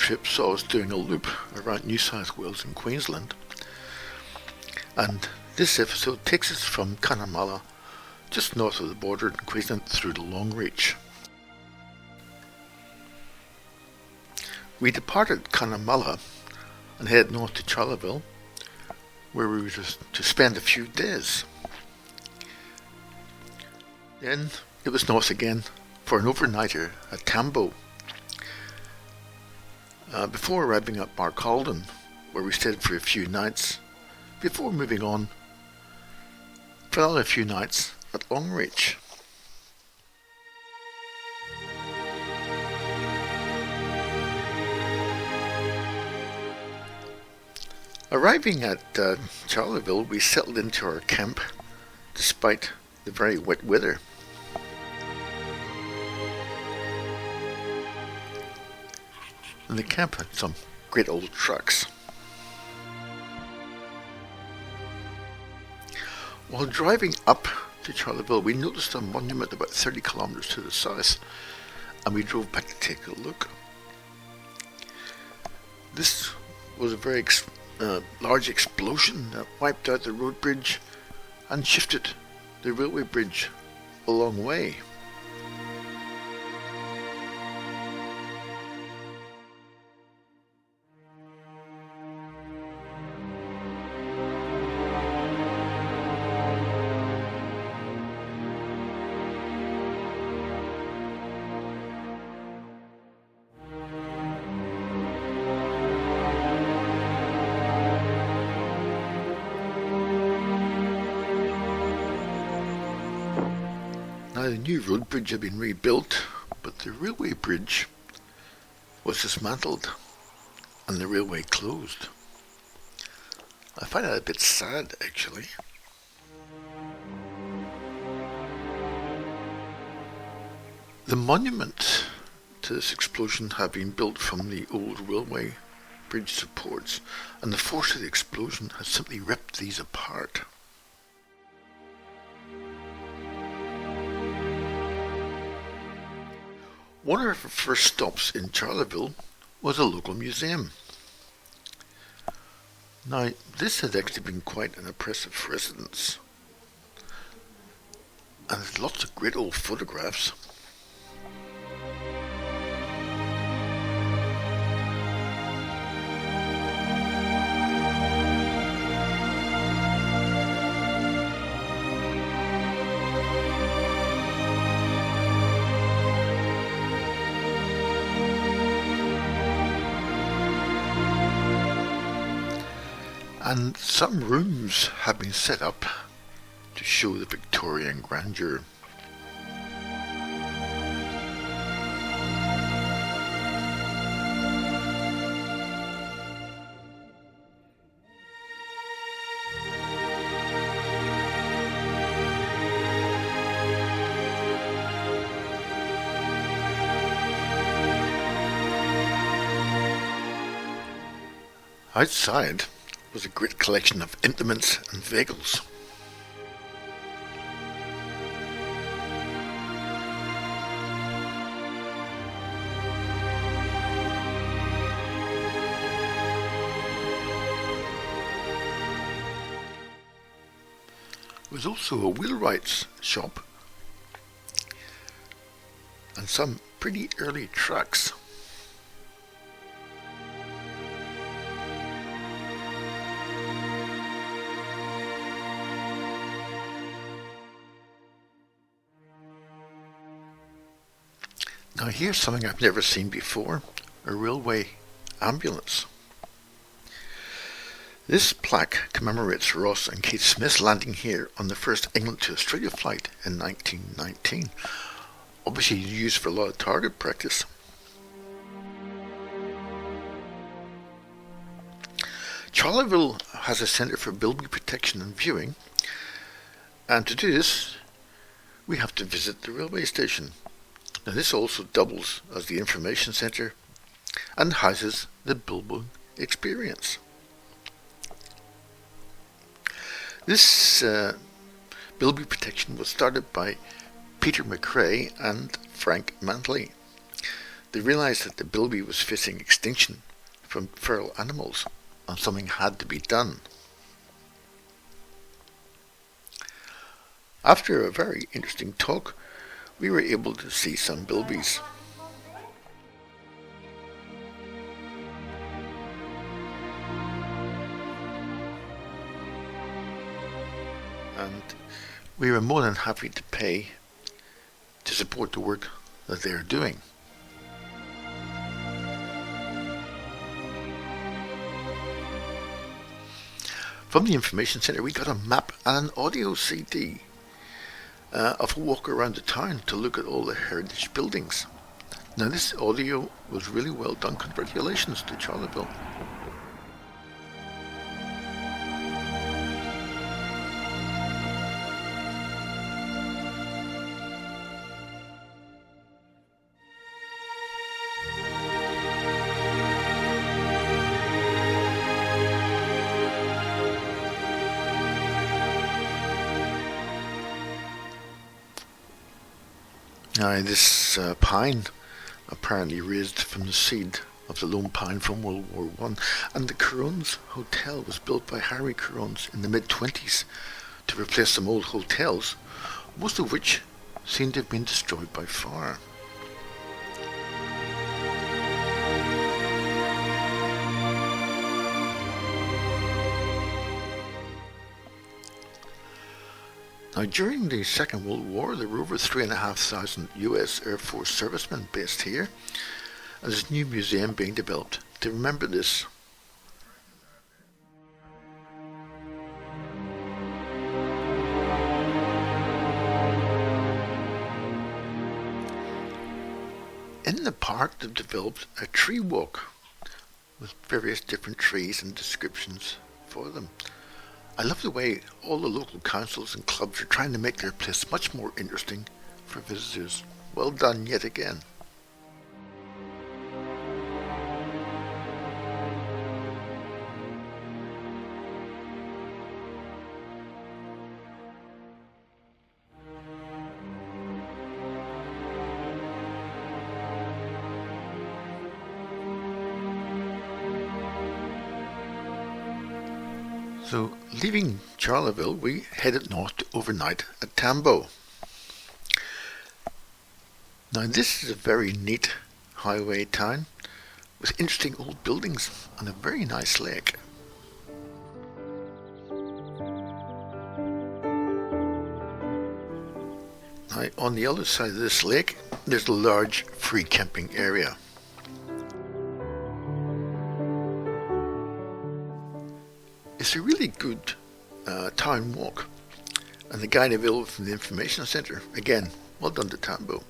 trip saw us doing a loop around New South Wales and Queensland, and this episode takes us from Cunnamulla, just north of the border in Queensland, through to Longreach. We departed Cunnamulla and headed north to Charleville, where we were to spend a few days. Then it was north again for an overnighter at Tambo, before arriving at Barcaldine, where we stayed for a few nights, before moving on for another few nights at Longreach. Arriving at Charleville, we settled into our camp despite the very wet weather. And the camp had some great old trucks. While driving up to Charleville, we noticed a monument about 30 kilometres to the south, and we drove back to take a look. This was a very large explosion that wiped out the road bridge and shifted the railway bridge a long way. Now, the new road bridge had been rebuilt, but the railway bridge was dismantled and the railway closed. I find that a bit sad, actually. The monument to this explosion had been built from the old railway bridge supports, and the force of the explosion had simply ripped these apart. One of our first stops in Charleville was a local museum. Now, this has actually been quite an impressive residence, and there's lots of great old photographs. And some rooms have been set up to show the Victorian grandeur. Outside was a great collection of implements and vehicles. There was also a wheelwright's shop and some pretty early trucks. Now here's something I've never seen before, a railway ambulance. This plaque commemorates Ross and Kate Smith's landing here on the first England to Australia flight in 1919, obviously used for a lot of target practice. Charleville has a centre for Bilby protection and viewing, and to do this we have to visit the railway station. Now this also doubles as the information centre and houses the Bilby Experience. This Bilby protection was started by Peter McRae and Frank Mantley. they realised that the bilby was facing extinction from feral animals, and something had to be done. After a very interesting talk, we were able to see some bilbies. And we were more than happy to pay to support the work that they are doing. From the information centre we got a map and an audio CD of a walk around the town to look at all the heritage buildings. Now this audio was really well done. Congratulations to Charleville. Now this pine apparently raised from the seed of the lone pine from World War I, and the Currones Hotel was built by Harry Currones in the mid-20s to replace some old hotels, most of which seem to have been destroyed by fire. Now, during the Second World War, there were over 3,500 US Air Force servicemen based here, and there's a new museum being developed to remember this. In the park, they've developed a tree walk with various different trees and descriptions for them. I love the way all the local councils and clubs are trying to make their place much more interesting for visitors. Well done yet again. So, leaving Charleville, we headed north to overnight at Tambo. Now this is a very neat highway town with interesting old buildings and a very nice lake. Now on the other side of this lake, there's a large free camping area. It's a really good town walk, and the guide available from the information centre. Again, well done to Tambo.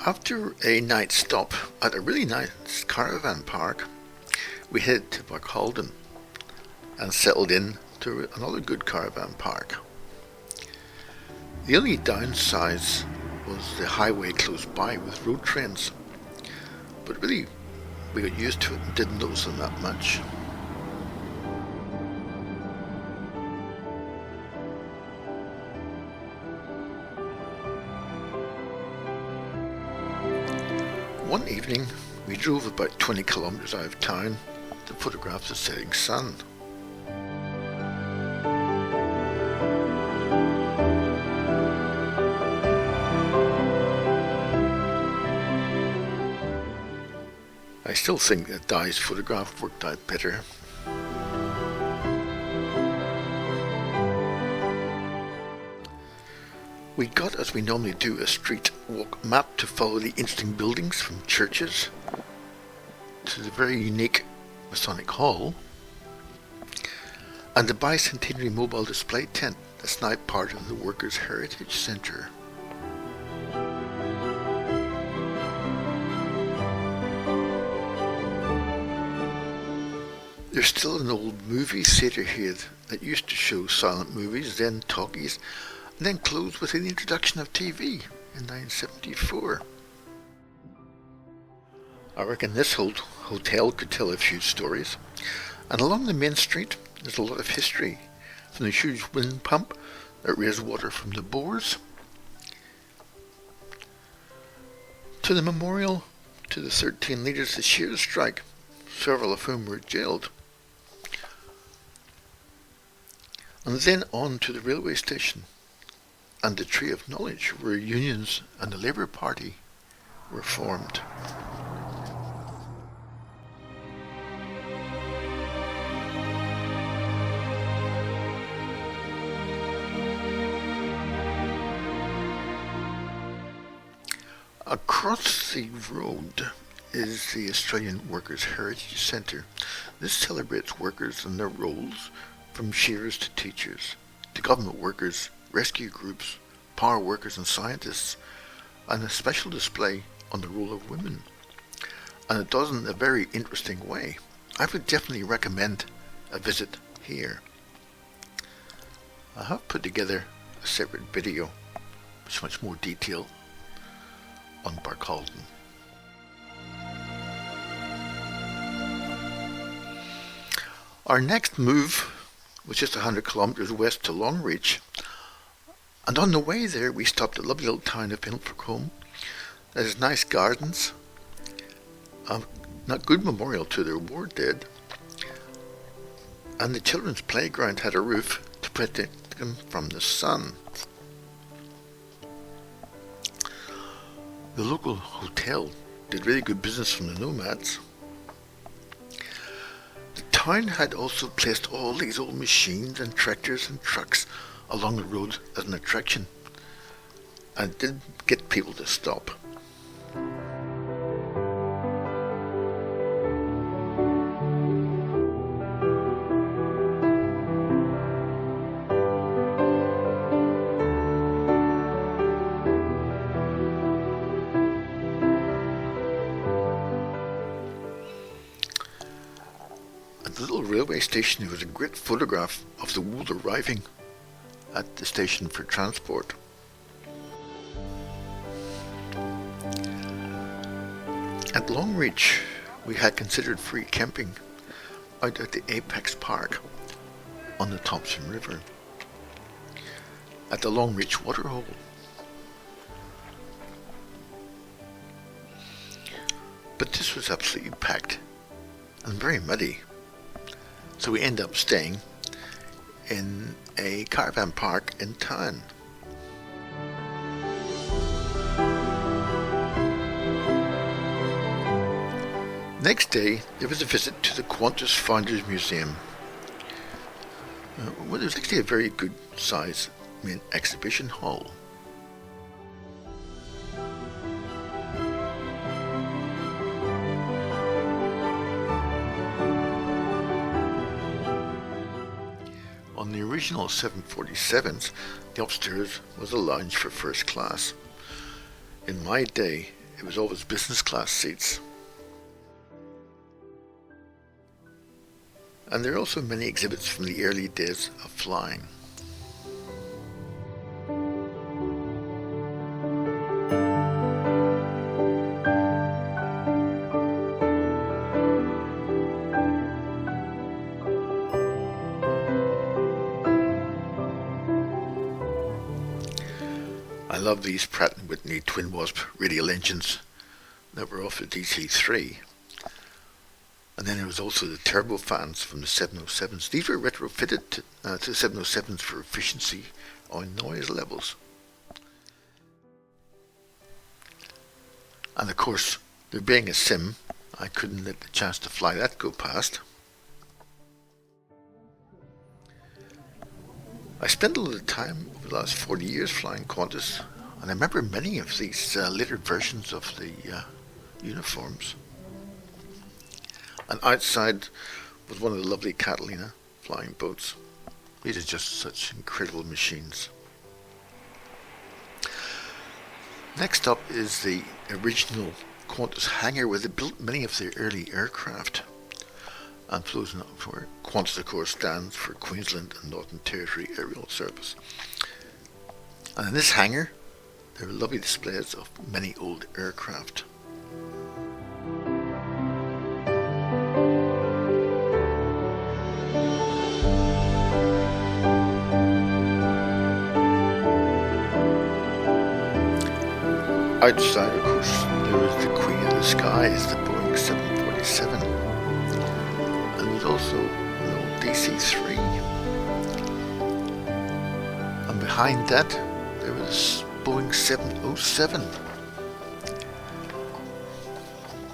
After a night stop at a really nice caravan park, we headed to Barcaldine and settled in to another good caravan park. The only downside was the highway close by with road trains, but really we got used to it and didn't notice them that much. One evening we drove about 20 kilometres out of town to photograph the setting sun. I still think that Di's photograph worked out better. We got, as we normally do, a street walk map to follow the interesting buildings from churches to the very unique Masonic Hall and the bicentenary mobile display tent that's now part of the Workers' Heritage Centre. There's still an old movie theatre here that used to show silent movies, then talkies, and then closed with the introduction of TV. in 1974. I reckon this hotel could tell a few stories. And along the main street, there's a lot of history, from the huge wind pump that raised water from the bores, to the memorial to the 13 leaders of the shearers' strike, several of whom were jailed. And then on to the railway station and the Tree of Knowledge, where unions and the Labour Party were formed. Across the road is the Australian Workers' Heritage Centre. This celebrates workers and their roles, from shearers to teachers, to government workers, rescue groups, power workers and scientists, and a special display on the role of women. And it does in a very interesting way. I would definitely recommend a visit here. I have put together a separate video with much more detail on Barcaldine. Our next move was just 100 kilometres west to Longreach, and on the way there we stopped at the lovely little town of Ilfracombe. There's nice gardens, a good memorial to their war dead, and the children's playground had a roof to protect them from the sun. The local hotel did really good business from the nomads. The town had also placed all these old machines and tractors and trucks along the road as an attraction, and it did get people to stop. At the little railway station there was a great photograph of the wool arriving at the station for transport. At Longreach we had considered free camping out at the Apex Park on the Thompson River at the Longreach waterhole. But this was absolutely packed and very muddy, so we ended up staying in a caravan park in town. Next day there was a visit to the Qantas Founders Museum. Well, there was actually a very good size main exhibition hall. On the original 747s, the upstairs was a lounge for first class. In my day, it was always business class seats. And there are also many exhibits from the early days of flying. I love these Pratt & Whitney twin wasp radial engines that were off the DC-3. And then there was also the turbofans from the 707s. These were retrofitted to the 707s for efficiency on noise levels. And of course, there being a sim, I couldn't let the chance to fly that go past. I spent a lot of time over the last 40 years flying Qantas, and I remember many of these later versions of the uniforms. And outside was one of the lovely Catalina flying boats. These are just such incredible machines. Next up is the original Qantas Hangar, where they built many of their early aircraft. And for those not for Qantas, of course, stands for Queensland and Northern Territory Aerial Service. And in this hangar, There are lovely displays of many old aircraft. Outside, of course, there is the Queen of the Skies, the Boeing 747, and there's also an old DC-3. And behind that, there is Boeing 707.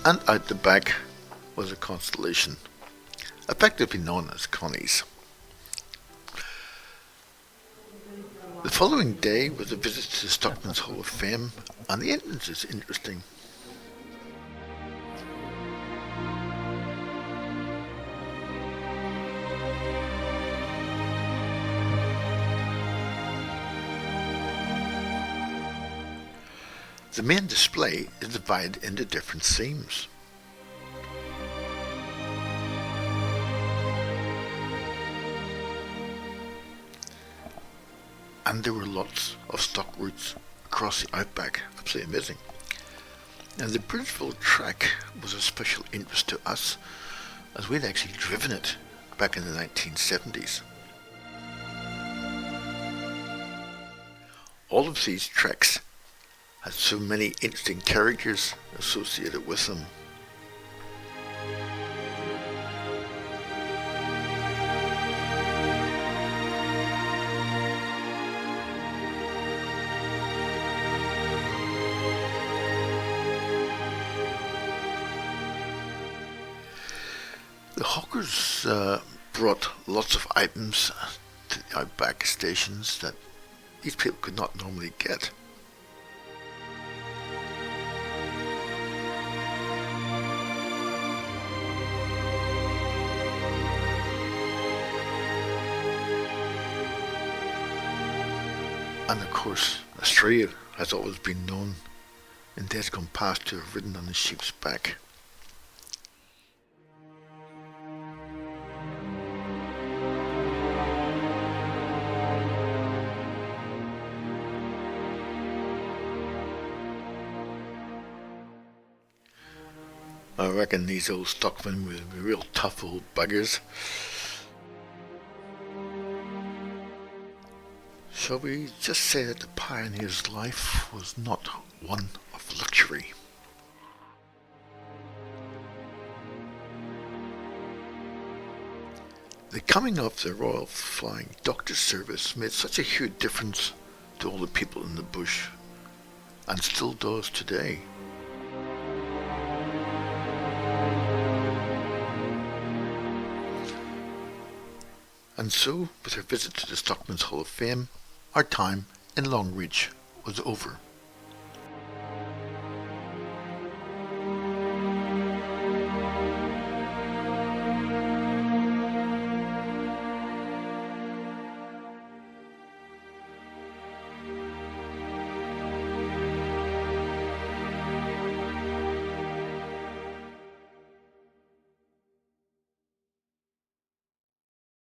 And out the back was a Constellation, effectively known as Connie's. The following day was a visit to the Stockman's Hall of Fame, and the entrance is interesting. The main display is divided into different themes. And there were lots of stock routes across the outback, absolutely amazing. And the Bridgeville track was of special interest to us, as we'd actually driven it back in the 1970s. All of these tracks had so many interesting characters associated with them. The hawkers brought lots of items to the outback stations that these people could not normally get. And of course, Australia has always been known in days gone past to have ridden on the sheep's back. I reckon these old stockmen were real tough old buggers. Shall we just say that the pioneer's life was not one of luxury? The coming of the Royal Flying Doctor Service made such a huge difference to all the people in the bush, and still does today. And so, with our visit to the Stockman's Hall of Fame, our time in Longreach was over.